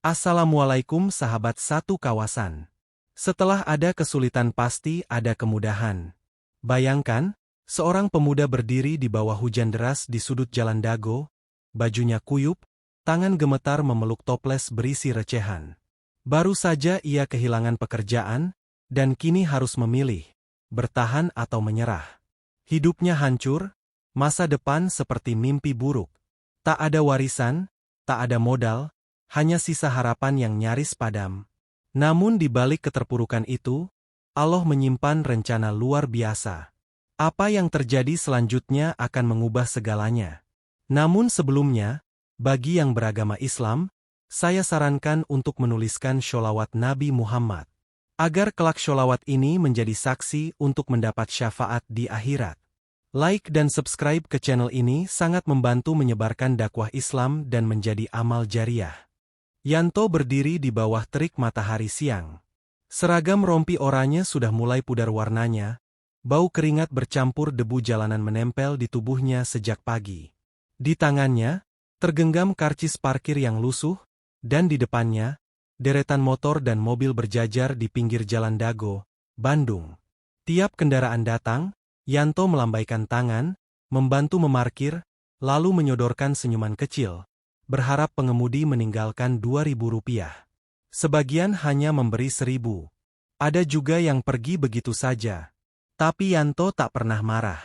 Assalamualaikum sahabat satu kawasan. Setelah ada kesulitan pasti ada kemudahan. Bayangkan, seorang pemuda berdiri di bawah hujan deras di sudut jalan Dago, bajunya kuyup, tangan gemetar memeluk toples berisi recehan. Baru saja ia kehilangan pekerjaan, dan kini harus memilih, bertahan atau menyerah. Hidupnya hancur, masa depan seperti mimpi buruk. Tak ada warisan, tak ada modal, hanya sisa harapan yang nyaris padam. Namun di balik keterpurukan itu, Allah menyimpan rencana luar biasa. Apa yang terjadi selanjutnya akan mengubah segalanya. Namun sebelumnya, bagi yang beragama Islam, saya sarankan untuk menuliskan sholawat Nabi Muhammad. Agar kelak sholawat ini menjadi saksi untuk mendapat syafaat di akhirat. Like dan subscribe ke channel ini sangat membantu menyebarkan dakwah Islam dan menjadi amal jariah. Yanto berdiri di bawah terik matahari siang. Seragam rompi oranye sudah mulai pudar warnanya, bau keringat bercampur debu jalanan menempel di tubuhnya sejak pagi. Di tangannya, tergenggam karcis parkir yang lusuh, dan di depannya, deretan motor dan mobil berjajar di pinggir jalan Dago, Bandung. Tiap kendaraan datang, Yanto melambaikan tangan, membantu memarkir, lalu menyodorkan senyuman kecil. Berharap pengemudi meninggalkan Rp2.000. Sebagian hanya memberi Rp1.000. Ada juga yang pergi begitu saja. Tapi Yanto tak pernah marah.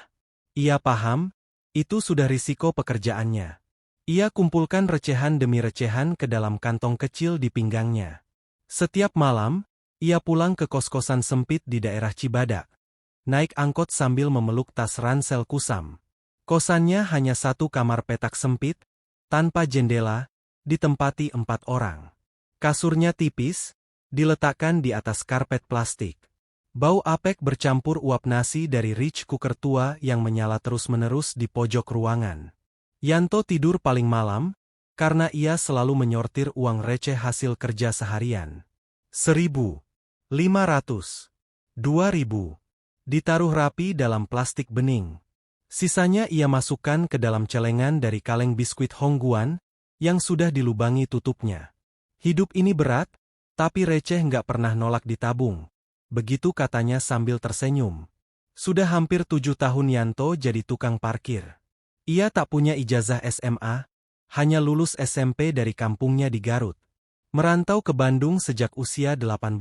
Ia paham, itu sudah risiko pekerjaannya. Ia kumpulkan recehan demi recehan ke dalam kantong kecil di pinggangnya. Setiap malam, ia pulang ke kos-kosan sempit di daerah Cibadak. Naik angkot sambil memeluk tas ransel kusam. Kosannya hanya satu kamar petak sempit, tanpa jendela, ditempati 4 orang. Kasurnya tipis, diletakkan di atas karpet plastik. Bau apek bercampur uap nasi dari rich cooker tua yang menyala terus-menerus di pojok ruangan. Yanto tidur paling malam, karena ia selalu menyortir uang receh hasil kerja seharian. 1.000, 500, 2.000. Ditaruh rapi dalam plastik bening. Sisanya ia masukkan ke dalam celengan dari kaleng biskuit Hongguan, yang sudah dilubangi tutupnya. Hidup ini berat, tapi receh nggak pernah nolak ditabung. Begitu katanya sambil tersenyum. Sudah hampir 7 tahun Yanto jadi tukang parkir. Ia tak punya ijazah SMA, hanya lulus SMP dari kampungnya di Garut. Merantau ke Bandung sejak usia 18,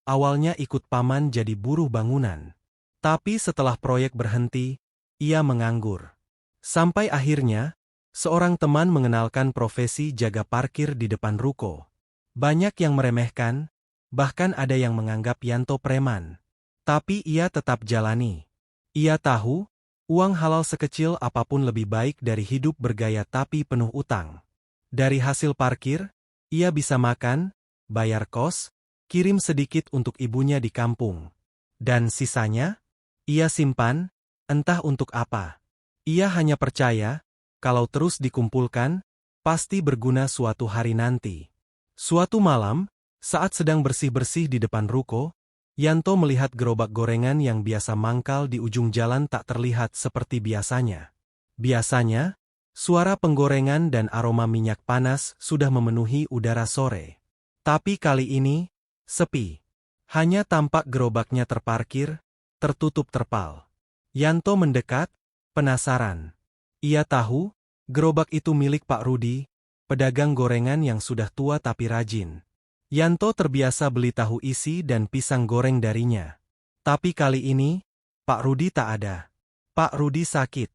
awalnya ikut paman jadi buruh bangunan. Tapi setelah proyek berhenti, ia menganggur. Sampai akhirnya, seorang teman mengenalkan profesi jaga parkir di depan ruko. Banyak yang meremehkan, bahkan ada yang menganggap Yanto preman. Tapi ia tetap jalani. Ia tahu, uang halal sekecil apapun lebih baik dari hidup bergaya tapi penuh utang. Dari hasil parkir, ia bisa makan, bayar kos, kirim sedikit untuk ibunya di kampung. Dan sisanya, ia simpan, entah untuk apa. Ia hanya percaya, kalau terus dikumpulkan, pasti berguna suatu hari nanti. Suatu malam, saat sedang bersih-bersih di depan ruko, Yanto melihat gerobak gorengan yang biasa mangkal di ujung jalan tak terlihat seperti biasanya. Biasanya, suara penggorengan dan aroma minyak panas sudah memenuhi udara sore. Tapi kali ini, sepi. Hanya tampak gerobaknya terparkir, tertutup terpal. Yanto mendekat, penasaran. Ia tahu, gerobak itu milik Pak Rudi, pedagang gorengan yang sudah tua tapi rajin. Yanto terbiasa beli tahu isi dan pisang goreng darinya. Tapi kali ini, Pak Rudi tak ada. Pak Rudi sakit.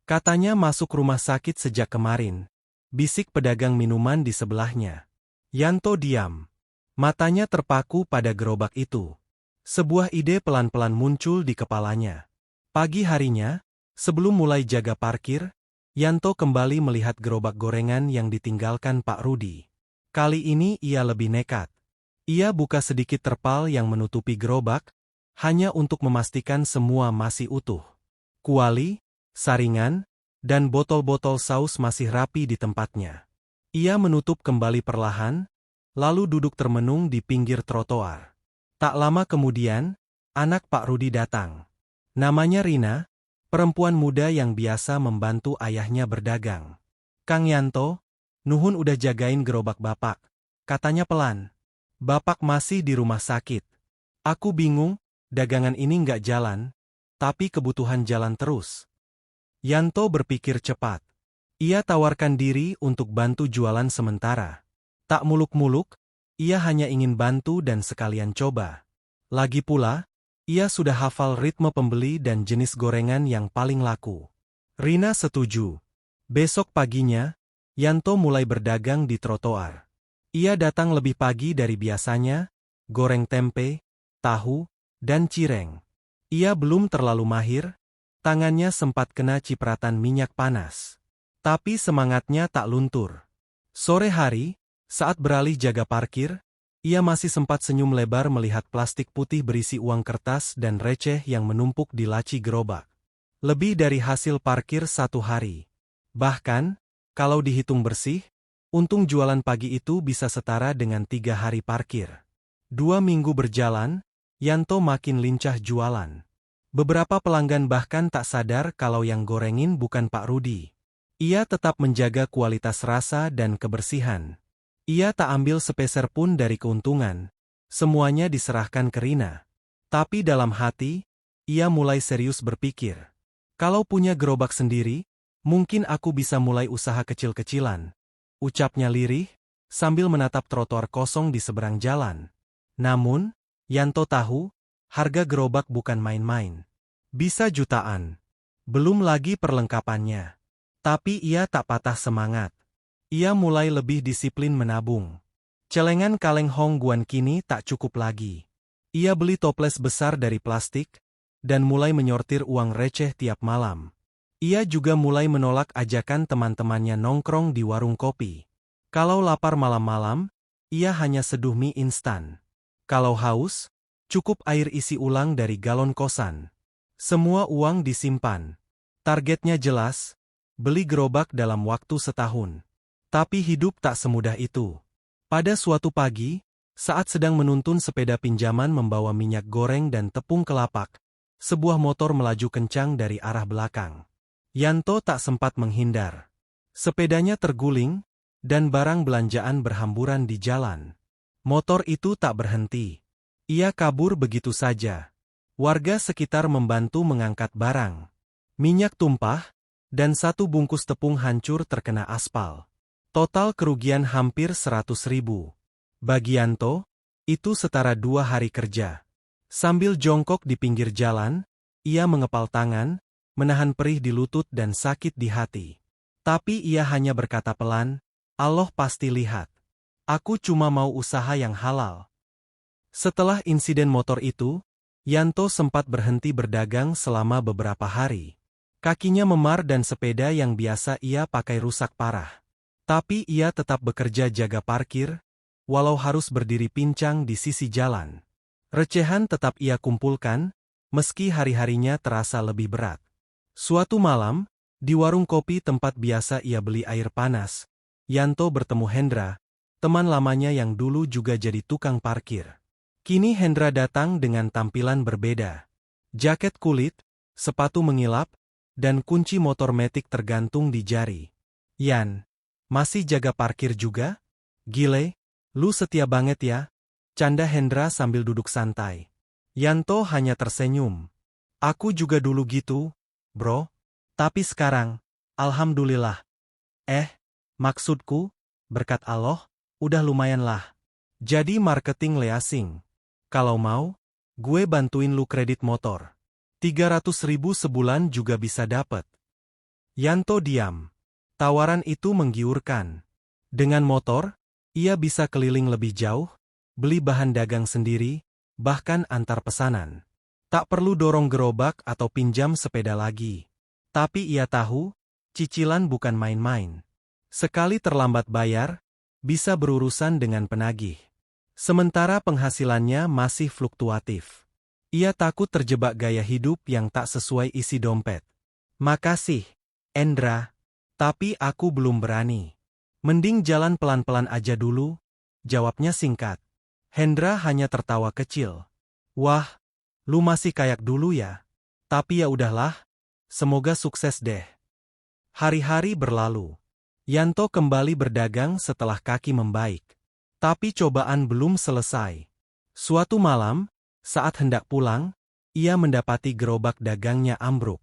Katanya masuk rumah sakit sejak kemarin. Bisik pedagang minuman di sebelahnya. Yanto diam. Matanya terpaku pada gerobak itu. Sebuah ide pelan-pelan muncul di kepalanya. Pagi harinya, sebelum mulai jaga parkir, Yanto kembali melihat gerobak gorengan yang ditinggalkan Pak Rudi. Kali ini ia lebih nekat. Ia buka sedikit terpal yang menutupi gerobak, hanya untuk memastikan semua masih utuh. Kuali, saringan, dan botol-botol saus masih rapi di tempatnya. Ia menutup kembali perlahan, lalu duduk termenung di pinggir trotoar. Tak lama kemudian, anak Pak Rudi datang. Namanya Rina, perempuan muda yang biasa membantu ayahnya berdagang. Kang Yanto, nuhun udah jagain gerobak bapak. katanya pelan. Bapak masih di rumah sakit. Aku bingung, dagangan ini nggak jalan, tapi kebutuhan jalan terus. Yanto berpikir cepat. Ia tawarkan diri untuk bantu jualan sementara. Tak muluk-muluk, ia hanya ingin bantu dan sekalian coba. Lagi pula, ia sudah hafal ritme pembeli dan jenis gorengan yang paling laku. Rina setuju. Besok paginya, Yanto mulai berdagang di trotoar. Ia datang lebih pagi dari biasanya, goreng tempe, tahu, dan cireng. Ia belum terlalu mahir, tangannya sempat kena cipratan minyak panas. Tapi semangatnya tak luntur. Sore hari, saat beralih jaga parkir, ia masih sempat senyum lebar melihat plastik putih berisi uang kertas dan receh yang menumpuk di laci gerobak. Lebih dari hasil parkir satu hari. Bahkan, kalau dihitung bersih, untung jualan pagi itu bisa setara dengan 3 hari parkir. 2 minggu berjalan, Yanto makin lincah jualan. Beberapa pelanggan bahkan tak sadar kalau yang gorengin bukan Pak Rudi. Ia tetap menjaga kualitas rasa dan kebersihan. Ia tak ambil sepeser pun dari keuntungan. Semuanya diserahkan ke Rina. Tapi dalam hati, ia mulai serius berpikir. Kalau punya gerobak sendiri, mungkin aku bisa mulai usaha kecil-kecilan. Ucapnya lirih, sambil menatap trotoar kosong di seberang jalan. Namun, Yanto tahu, harga gerobak bukan main-main. Bisa jutaan. Belum lagi perlengkapannya. Tapi ia tak patah semangat. Ia mulai lebih disiplin menabung. Celengan kaleng Hong Guan kini tak cukup lagi. Ia beli toples besar dari plastik, dan mulai menyortir uang receh tiap malam. Ia juga mulai menolak ajakan teman-temannya nongkrong di warung kopi. Kalau lapar malam-malam, ia hanya seduh mie instan. Kalau haus, cukup air isi ulang dari galon kosan. Semua uang disimpan. Targetnya jelas, beli gerobak dalam waktu setahun. Tapi hidup tak semudah itu. Pada suatu pagi, saat sedang menuntun sepeda pinjaman membawa minyak goreng dan tepung kelapak, sebuah motor melaju kencang dari arah belakang. Yanto tak sempat menghindar. Sepedanya terguling, dan barang belanjaan berhamburan di jalan. Motor itu tak berhenti. Ia kabur begitu saja. Warga sekitar membantu mengangkat barang. Minyak tumpah, dan satu bungkus tepung hancur terkena aspal. Total kerugian hampir 100.000. Bagi Yanto, itu setara 2 hari kerja. Sambil jongkok di pinggir jalan, ia mengepal tangan, menahan perih di lutut dan sakit di hati. Tapi ia hanya berkata pelan, Allah pasti lihat. Aku cuma mau usaha yang halal. Setelah insiden motor itu, Yanto sempat berhenti berdagang selama beberapa hari. Kakinya memar dan sepeda yang biasa ia pakai rusak parah. Tapi ia tetap bekerja jaga parkir, walau harus berdiri pincang di sisi jalan. Recehan tetap ia kumpulkan, meski hari-harinya terasa lebih berat. Suatu malam, di warung kopi tempat biasa ia beli air panas, Yanto bertemu Hendra, teman lamanya yang dulu juga jadi tukang parkir. Kini Hendra datang dengan tampilan berbeda. Jaket kulit, sepatu mengilap, dan kunci motor metik tergantung di jari. Yan, masih jaga parkir juga? Gile, lu setia banget ya? Canda Hendra sambil duduk santai. Yanto hanya tersenyum. Aku juga dulu gitu, bro. Tapi sekarang, alhamdulillah. Maksudku, berkat Allah, udah lumayan lah. Jadi marketing leasing. Kalau mau, gue bantuin lu kredit motor. 300.000 sebulan juga bisa dapet. Yanto diam. Tawaran itu menggiurkan. Dengan motor, ia bisa keliling lebih jauh, beli bahan dagang sendiri, bahkan antar pesanan. Tak perlu dorong gerobak atau pinjam sepeda lagi. Tapi ia tahu, cicilan bukan main-main. Sekali terlambat bayar, bisa berurusan dengan penagih. Sementara penghasilannya masih fluktuatif. Ia takut terjebak gaya hidup yang tak sesuai isi dompet. Makasih, Endra. Tapi aku belum berani. Mending jalan pelan-pelan aja dulu, jawabnya singkat. Hendra hanya tertawa kecil. Wah, lu masih kayak dulu ya. Tapi ya udahlah, semoga sukses deh. Hari-hari berlalu. Yanto kembali berdagang setelah kaki membaik. Tapi cobaan belum selesai. Suatu malam, saat hendak pulang, ia mendapati gerobak dagangnya ambruk.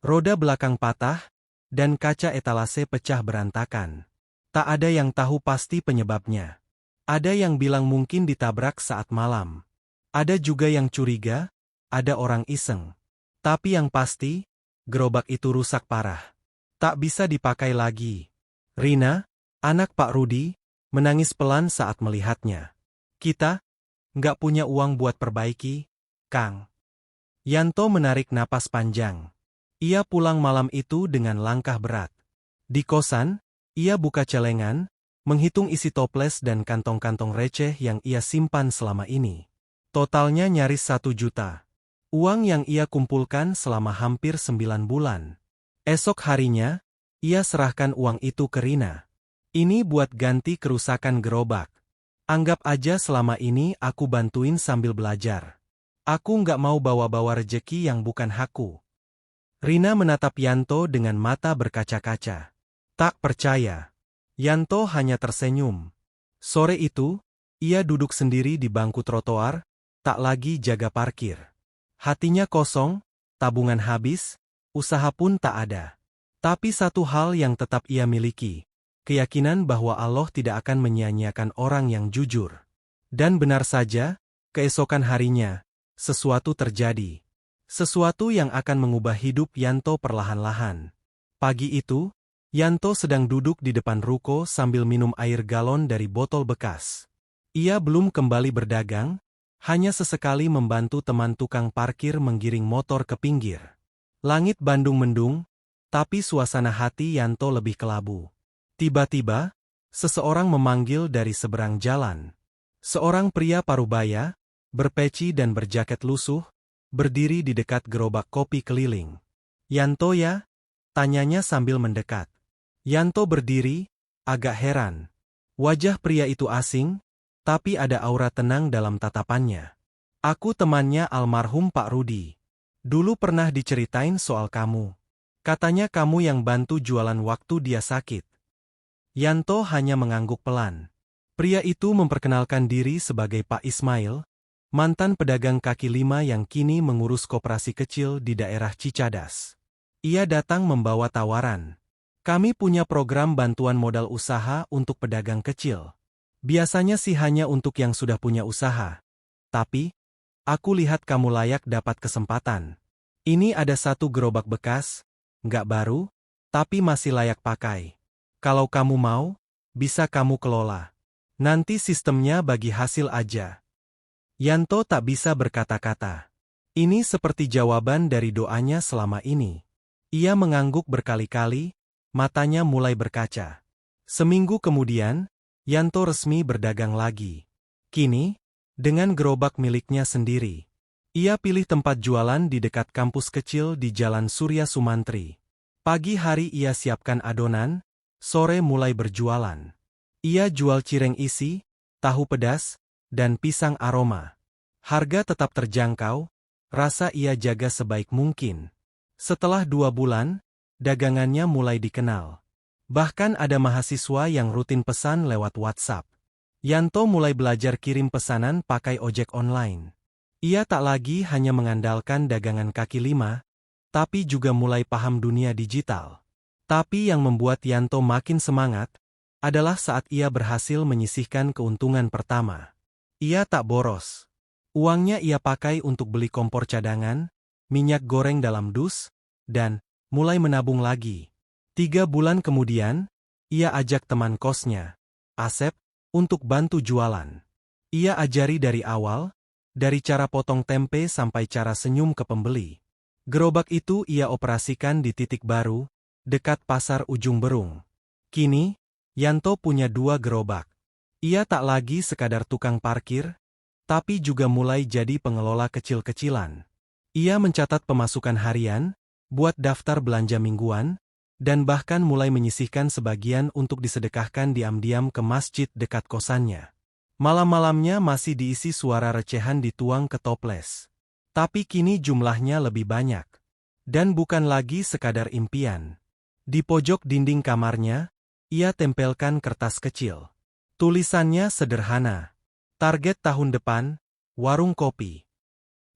Roda belakang patah, dan kaca etalase pecah berantakan. Tak ada yang tahu pasti penyebabnya. Ada yang bilang mungkin ditabrak saat malam. Ada juga yang curiga, ada orang iseng. Tapi yang pasti, gerobak itu rusak parah. Tak bisa dipakai lagi. Rina, anak Pak Rudi, menangis pelan saat melihatnya. Kita nggak punya uang buat perbaiki, Kang. Yanto menarik napas panjang. Ia pulang malam itu dengan langkah berat. Di kosan, ia buka celengan, menghitung isi toples dan kantong-kantong receh yang ia simpan selama ini. Totalnya nyaris 1 juta. Uang yang ia kumpulkan selama hampir 9 bulan. Esok harinya, ia serahkan uang itu ke Rina. Ini buat ganti kerusakan gerobak. Anggap aja selama ini aku bantuin sambil belajar. Aku nggak mau bawa-bawa rejeki yang bukan hakku. Rina menatap Yanto dengan mata berkaca-kaca. Tak percaya. Yanto hanya tersenyum. Sore itu, ia duduk sendiri di bangku trotoar, tak lagi jaga parkir. Hatinya kosong, tabungan habis, usaha pun tak ada. Tapi satu hal yang tetap ia miliki. Keyakinan bahwa Allah tidak akan menyia-nyiakan orang yang jujur. Dan benar saja, keesokan harinya, sesuatu terjadi. Sesuatu yang akan mengubah hidup Yanto perlahan-lahan. Pagi itu, Yanto sedang duduk di depan ruko sambil minum air galon dari botol bekas. Ia belum kembali berdagang, hanya sesekali membantu teman tukang parkir menggiring motor ke pinggir. Langit Bandung mendung, tapi suasana hati Yanto lebih kelabu. Tiba-tiba, seseorang memanggil dari seberang jalan. Seorang pria parubaya, berpeci dan berjaket lusuh, berdiri di dekat gerobak kopi keliling. Yanto ya? Tanyanya sambil mendekat. Yanto berdiri, agak heran. Wajah pria itu asing, tapi ada aura tenang dalam tatapannya. Aku temannya almarhum Pak Rudi. Dulu pernah diceritain soal kamu. Katanya kamu yang bantu jualan waktu dia sakit. Yanto hanya mengangguk pelan. Pria itu memperkenalkan diri sebagai Pak Ismail, mantan pedagang kaki lima yang kini mengurus koperasi kecil di daerah Cicadas. Ia datang membawa tawaran. Kami punya program bantuan modal usaha untuk pedagang kecil. Biasanya sih hanya untuk yang sudah punya usaha. Tapi, aku lihat kamu layak dapat kesempatan. Ini ada 1 gerobak bekas, nggak baru, tapi masih layak pakai. Kalau kamu mau, bisa kamu kelola. Nanti sistemnya bagi hasil aja. Yanto tak bisa berkata-kata. Ini seperti jawaban dari doanya selama ini. Ia mengangguk berkali-kali, matanya mulai berkaca. Seminggu kemudian, Yanto resmi berdagang lagi. Kini, dengan gerobak miliknya sendiri. Ia pilih tempat jualan di dekat kampus kecil di Jalan Surya Sumantri. Pagi hari ia siapkan adonan, sore mulai berjualan. Ia jual cireng isi, tahu pedas, dan pisang aroma. Harga tetap terjangkau, rasa ia jaga sebaik mungkin. Setelah 2 bulan, dagangannya mulai dikenal. Bahkan ada mahasiswa yang rutin pesan lewat WhatsApp. Yanto mulai belajar kirim pesanan pakai ojek online. Ia tak lagi hanya mengandalkan dagangan kaki lima, tapi juga mulai paham dunia digital. Tapi yang membuat Yanto makin semangat, adalah saat ia berhasil menyisihkan keuntungan pertama. Ia tak boros. Uangnya ia pakai untuk beli kompor cadangan, minyak goreng dalam dus, dan mulai menabung lagi. 3 bulan kemudian, ia ajak teman kosnya, Asep, untuk bantu jualan. Ia ajari dari awal, dari cara potong tempe sampai cara senyum ke pembeli. Gerobak itu ia operasikan di titik baru, dekat pasar Ujung Berung. Kini, Yanto punya 2 gerobak. Ia tak lagi sekadar tukang parkir, tapi juga mulai jadi pengelola kecil-kecilan. Ia mencatat pemasukan harian, buat daftar belanja mingguan, dan bahkan mulai menyisihkan sebagian untuk disedekahkan diam-diam ke masjid dekat kosannya. Malam-malamnya masih diisi suara recehan dituang ke toples. Tapi kini jumlahnya lebih banyak. Dan bukan lagi sekadar impian. Di pojok dinding kamarnya, ia tempelkan kertas kecil. Tulisannya sederhana. Target tahun depan, warung kopi.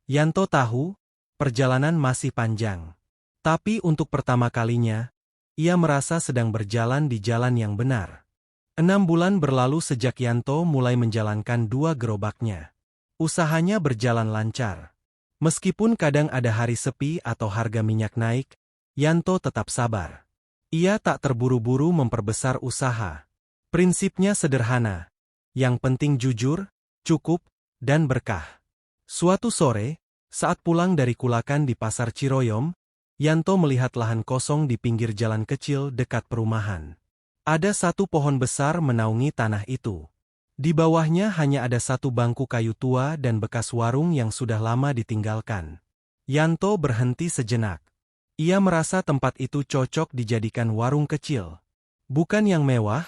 Yanto tahu, perjalanan masih panjang. Tapi untuk pertama kalinya, ia merasa sedang berjalan di jalan yang benar. 6 bulan berlalu sejak Yanto mulai menjalankan 2 gerobaknya. Usahanya berjalan lancar. Meskipun kadang ada hari sepi atau harga minyak naik, Yanto tetap sabar. Ia tak terburu-buru memperbesar usaha. Prinsipnya sederhana. Yang penting jujur, cukup, dan berkah. Suatu sore, saat pulang dari kulakan di Pasar Ciroyom, Yanto melihat lahan kosong di pinggir jalan kecil dekat perumahan. Ada satu pohon besar menaungi tanah itu. Di bawahnya hanya ada satu bangku kayu tua dan bekas warung yang sudah lama ditinggalkan. Yanto berhenti sejenak. Ia merasa tempat itu cocok dijadikan warung kecil. Bukan yang mewah,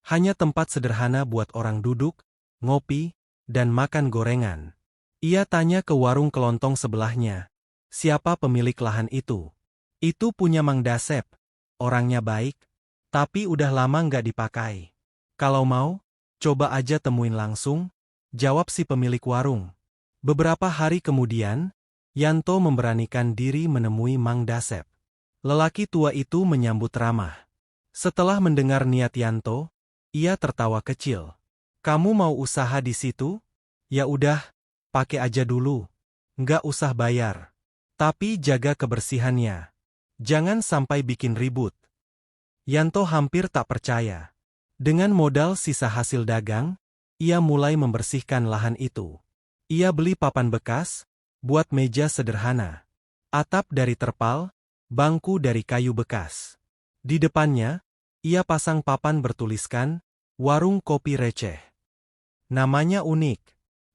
hanya tempat sederhana buat orang duduk, ngopi, dan makan gorengan. Ia tanya ke warung kelontong sebelahnya, siapa pemilik lahan itu? Itu punya Mang Dasep. Orangnya baik, tapi udah lama nggak dipakai. Kalau mau, coba aja temuin langsung, jawab si pemilik warung. Beberapa hari kemudian, Yanto memberanikan diri menemui Mang Dasep. Lelaki tua itu menyambut ramah. Setelah mendengar niat Yanto, ia tertawa kecil. Kamu mau usaha di situ? Ya udah, pakai aja dulu. Nggak usah bayar. Tapi jaga kebersihannya. Jangan sampai bikin ribut. Yanto hampir tak percaya. Dengan modal sisa hasil dagang, ia mulai membersihkan lahan itu. Ia beli papan bekas, buat meja sederhana. Atap dari terpal, bangku dari kayu bekas. Di depannya, ia pasang papan bertuliskan, warung kopi receh. Namanya unik.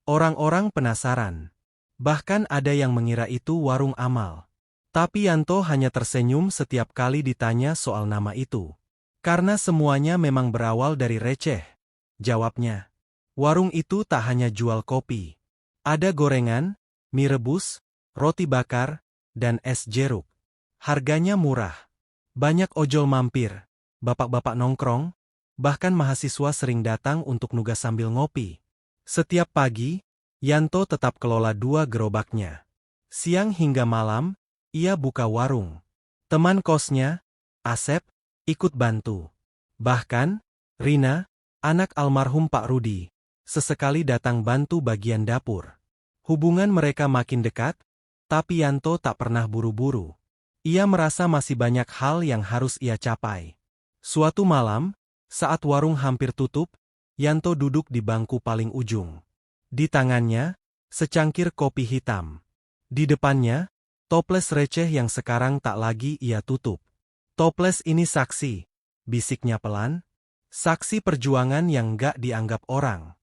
Orang-orang penasaran. Bahkan ada yang mengira itu warung amal. Tapi Yanto hanya tersenyum setiap kali ditanya soal nama itu. Karena semuanya memang berawal dari receh. Jawabnya. Warung itu tak hanya jual kopi. Ada gorengan, mie rebus, roti bakar, dan es jeruk. Harganya murah. Banyak ojol mampir. Bapak-bapak nongkrong, bahkan mahasiswa sering datang untuk nugas sambil ngopi. Setiap pagi, Yanto tetap kelola 2 gerobaknya. Siang hingga malam, ia buka warung. Teman kosnya, Asep, ikut bantu. Bahkan, Rina, anak almarhum Pak Rudi, sesekali datang bantu bagian dapur. Hubungan mereka makin dekat, tapi Yanto tak pernah buru-buru. Ia merasa masih banyak hal yang harus ia capai. Suatu malam, saat warung hampir tutup, Yanto duduk di bangku paling ujung. Di tangannya, secangkir kopi hitam. Di depannya, toples receh yang sekarang tak lagi ia tutup. Toples ini saksi, bisiknya pelan, saksi perjuangan yang gak dianggap orang.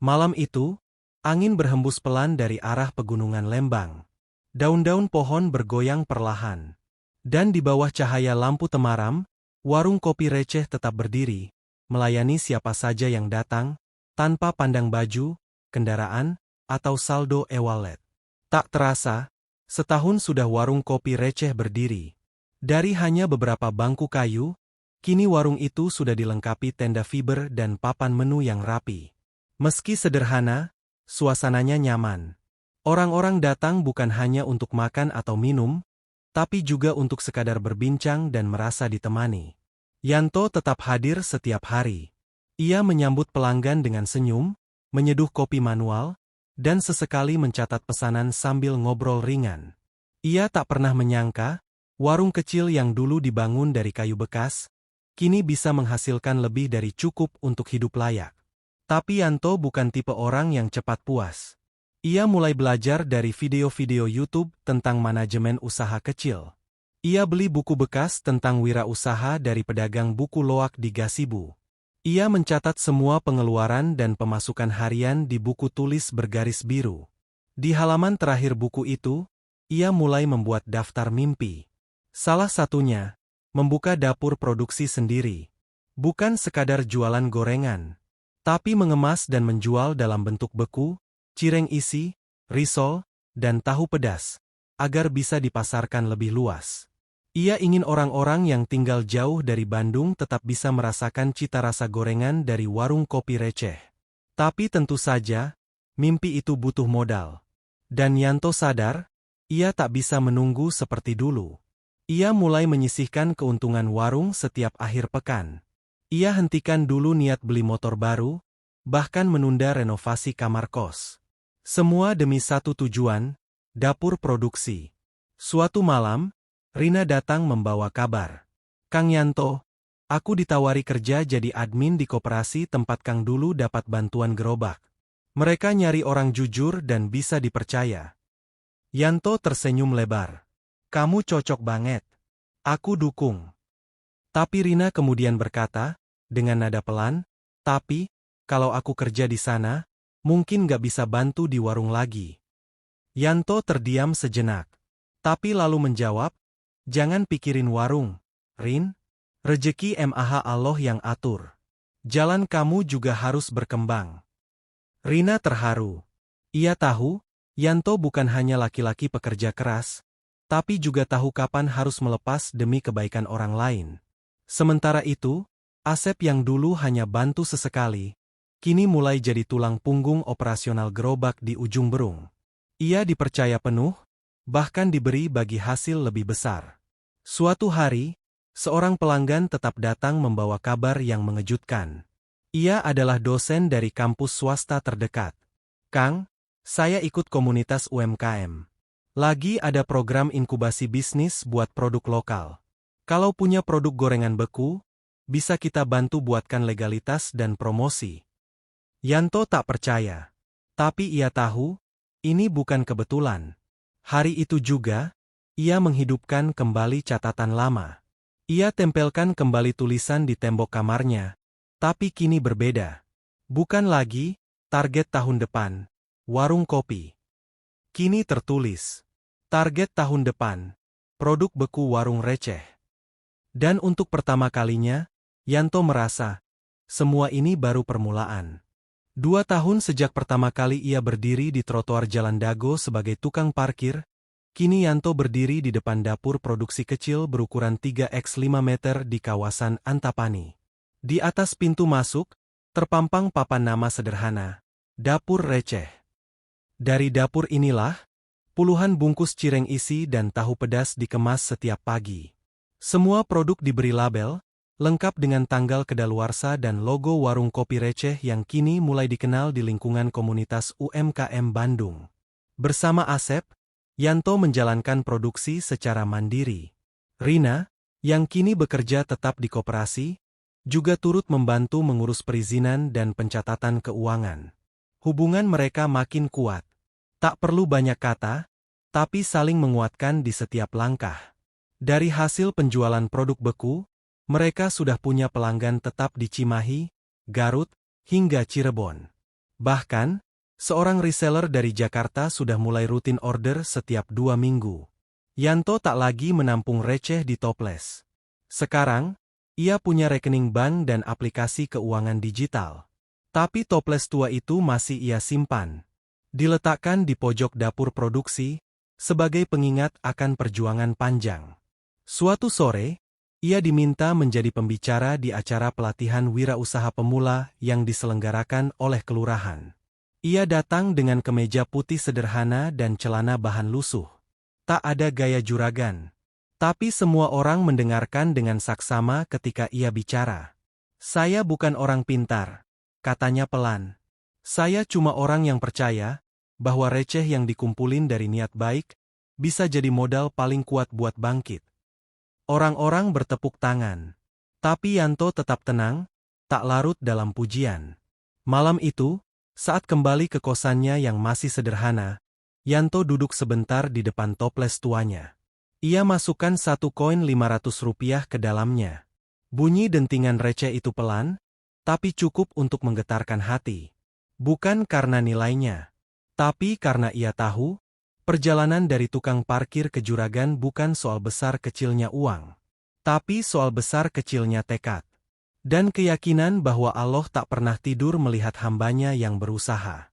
Malam itu, angin berhembus pelan dari arah pegunungan Lembang. Daun-daun pohon bergoyang perlahan. Dan di bawah cahaya lampu temaram, warung kopi receh tetap berdiri, melayani siapa saja yang datang, tanpa pandang baju, kendaraan, atau saldo e-wallet. Tak terasa, setahun sudah warung kopi receh berdiri. Dari hanya beberapa bangku kayu, kini warung itu sudah dilengkapi tenda fiber dan papan menu yang rapi. Meski sederhana, suasananya nyaman. Orang-orang datang bukan hanya untuk makan atau minum, tapi juga untuk sekadar berbincang dan merasa ditemani. Yanto tetap hadir setiap hari. Ia menyambut pelanggan dengan senyum, menyeduh kopi manual, dan sesekali mencatat pesanan sambil ngobrol ringan. Ia tak pernah menyangka, warung kecil yang dulu dibangun dari kayu bekas, kini bisa menghasilkan lebih dari cukup untuk hidup layak. Tapi Yanto bukan tipe orang yang cepat puas. Ia mulai belajar dari video-video YouTube tentang manajemen usaha kecil. Ia beli buku bekas tentang wirausaha dari pedagang buku loak di Gasibu. Ia mencatat semua pengeluaran dan pemasukan harian di buku tulis bergaris biru. Di halaman terakhir buku itu, ia mulai membuat daftar mimpi. Salah satunya, membuka dapur produksi sendiri. Bukan sekadar jualan gorengan, tapi mengemas dan menjual dalam bentuk beku, cireng isi, risol, dan tahu pedas, agar bisa dipasarkan lebih luas. Ia ingin orang-orang yang tinggal jauh dari Bandung tetap bisa merasakan cita rasa gorengan dari warung kopi receh. Tapi tentu saja, mimpi itu butuh modal. Dan Yanto sadar, ia tak bisa menunggu seperti dulu. Ia mulai menyisihkan keuntungan warung setiap akhir pekan. Ia hentikan dulu niat beli motor baru, bahkan menunda renovasi kamar kos. Semua demi satu tujuan, dapur produksi. Suatu malam, Rina datang membawa kabar. Kang Yanto, aku ditawari kerja jadi admin di koperasi tempat Kang dulu dapat bantuan gerobak. Mereka nyari orang jujur dan bisa dipercaya. Yanto tersenyum lebar. Kamu cocok banget. Aku dukung. Tapi Rina kemudian berkata, dengan nada pelan, tapi, kalau aku kerja di sana, mungkin gak bisa bantu di warung lagi. Yanto terdiam sejenak. Tapi lalu menjawab, jangan pikirin warung, Rin. Rejeki MAH Allah yang atur. Jalan kamu juga harus berkembang. Rina terharu. Ia tahu, Yanto bukan hanya laki-laki pekerja keras, tapi juga tahu kapan harus melepas demi kebaikan orang lain. Sementara itu, Asep yang dulu hanya bantu sesekali, kini mulai jadi tulang punggung operasional gerobak di ujung Berung. Ia dipercaya penuh, bahkan diberi bagi hasil lebih besar. Suatu hari, seorang pelanggan tetap datang membawa kabar yang mengejutkan. Ia adalah dosen dari kampus swasta terdekat. Kang, saya ikut komunitas UMKM. Lagi ada program inkubasi bisnis buat produk lokal. Kalau punya produk gorengan beku, bisa kita bantu buatkan legalitas dan promosi. Yanto tak percaya. Tapi ia tahu, ini bukan kebetulan. Hari itu juga, ia menghidupkan kembali catatan lama. Ia tempelkan kembali tulisan di tembok kamarnya, tapi kini berbeda. Bukan lagi, target tahun depan, warung kopi. Kini tertulis, target tahun depan, produk beku warung receh. Dan untuk pertama kalinya, Yanto merasa, semua ini baru permulaan. 2 tahun sejak pertama kali ia berdiri di trotoar Jalan Dago sebagai tukang parkir, kini Yanto berdiri di depan dapur produksi kecil berukuran 3x5 meter di kawasan Antapani. Di atas pintu masuk, terpampang papan nama sederhana, Dapur Receh. Dari dapur inilah, puluhan bungkus cireng isi dan tahu pedas dikemas setiap pagi. Semua produk diberi label, lengkap dengan tanggal kedaluarsa dan logo warung kopi receh yang kini mulai dikenal di lingkungan komunitas UMKM Bandung. Bersama Asep, Yanto menjalankan produksi secara mandiri. Rina, yang kini bekerja tetap di koperasi, juga turut membantu mengurus perizinan dan pencatatan keuangan. Hubungan mereka makin kuat. Tak perlu banyak kata, tapi saling menguatkan di setiap langkah. Dari hasil penjualan produk beku, mereka sudah punya pelanggan tetap di Cimahi, Garut, hingga Cirebon. Bahkan, seorang reseller dari Jakarta sudah mulai rutin order setiap 2 minggu. Yanto tak lagi menampung receh di toples. Sekarang, ia punya rekening bank dan aplikasi keuangan digital. Tapi toples tua itu masih ia simpan. Diletakkan di pojok dapur produksi, sebagai pengingat akan perjuangan panjang. Suatu sore, ia diminta menjadi pembicara di acara pelatihan wirausaha pemula yang diselenggarakan oleh kelurahan. Ia datang dengan kemeja putih sederhana dan celana bahan lusuh. Tak ada gaya juragan. Tapi semua orang mendengarkan dengan saksama ketika ia bicara. Saya bukan orang pintar, katanya pelan. Saya cuma orang yang percaya bahwa receh yang dikumpulin dari niat baik bisa jadi modal paling kuat buat bangkit. Orang-orang bertepuk tangan. Tapi Yanto tetap tenang, tak larut dalam pujian. Malam itu, saat kembali ke kosannya yang masih sederhana, Yanto duduk sebentar di depan toples tuanya. Ia masukkan 1 koin Rp500 ke dalamnya. Bunyi dentingan receh itu pelan, tapi cukup untuk menggetarkan hati. Bukan karena nilainya, tapi karena ia tahu, perjalanan dari tukang parkir ke juragan bukan soal besar kecilnya uang, tapi soal besar kecilnya tekad. Dan keyakinan bahwa Allah tak pernah tidur melihat hambanya yang berusaha.